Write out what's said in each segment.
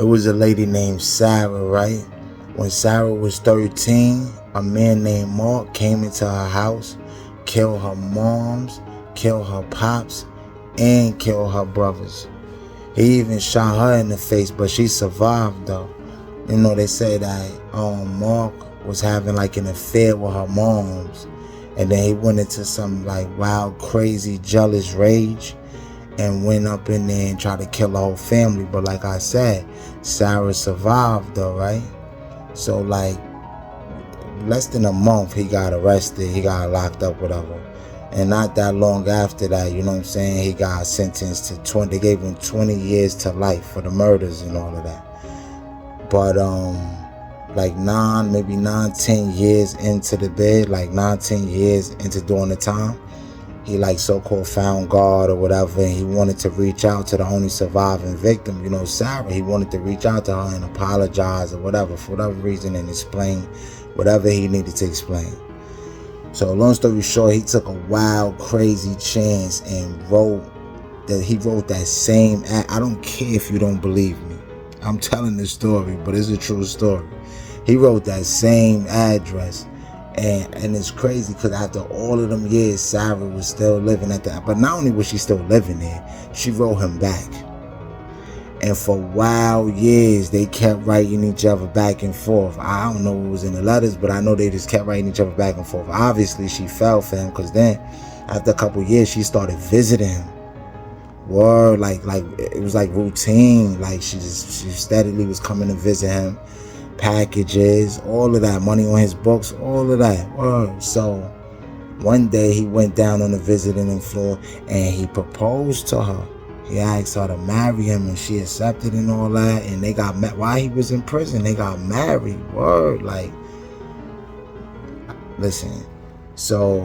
It was a lady named Sarah, right? When Sarah was 13, a man named Mark came into her house, killed her moms, killed her pops, and killed her brothers. He even shot her in the face, but she survived though. You know, they say that Mark was having like an affair with her moms, and then he went into some like wild, crazy, jealous rage and went up in there and tried to kill the whole family. But like I said, Sarah survived though, right? So like less than a month he got arrested, he got locked up, whatever. And not that long after that, you know what I'm saying, he got sentenced to 20, they gave him 20 years to life for the murders and all of that. But like 10 years into the bed, like 10 years into doing the time, he like so-called found God or whatever, and he wanted to reach out to the only surviving victim, you know, Sarah. He wanted to reach out to her and apologize or whatever, for whatever reason, and explain whatever he needed to explain. So long story short, he took a wild, crazy chance and wrote that same act. I don't care if you don't believe me. I'm telling this story, but it's a true story. He wrote that same address, and it's crazy because after all of them years, Sarah was still living at that. But not only was she still living there, she wrote him back. And for wild years, they kept writing each other back and forth. I don't know what was in the letters, but I know they just kept writing each other back and forth. Obviously, she fell for him because then, after a couple years, she started visiting him. Word, like it was like routine. Like she steadily was coming to visit him. Packages, all of that, money on his books, all of that. Word. So one day he went down on the visiting floor and he proposed to her. He asked her to marry him and she accepted and all that, and they got met while he was in prison. They got married. Word. Like, listen, so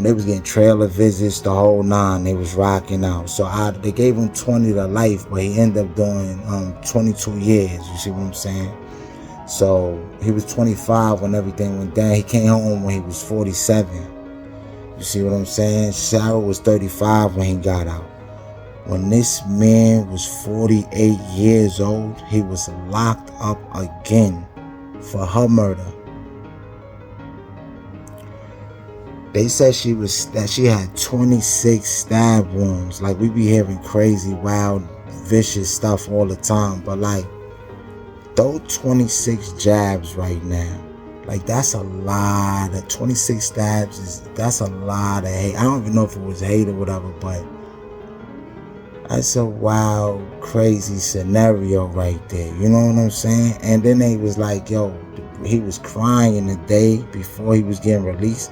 they was getting trailer visits, the whole nine. They was rocking out. So they gave him 20 to life, but he ended up doing 22 years. You see what I'm saying? So he was 25 when everything went down. He came home when he was 47. You see what I'm saying? Sarah was 35 when he got out. When this man was 48 years old, he was locked up again for her murder. They said that she had 26 stab wounds. Like, we be hearing crazy, wild, vicious stuff all the time, but like, those 26 jabs right now, like, that's a lot of 26 stabs. That's a lot of hate. I don't even know if it was hate or whatever, but that's a wild, crazy scenario right there. You know what I'm saying? And then they was like, yo, he was crying the day before he was getting released.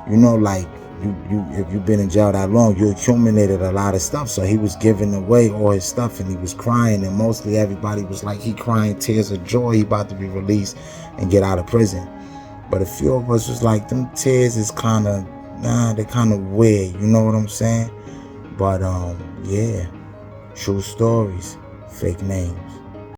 You know, like, if you've been in jail that long, you accumulated a lot of stuff. So he was giving away all his stuff and he was crying. And mostly everybody was like, he crying tears of joy. He about to be released and get out of prison. But a few of us was like, them tears is kind of, they're kind of weird. You know what I'm saying? But, yeah. True stories, fake names.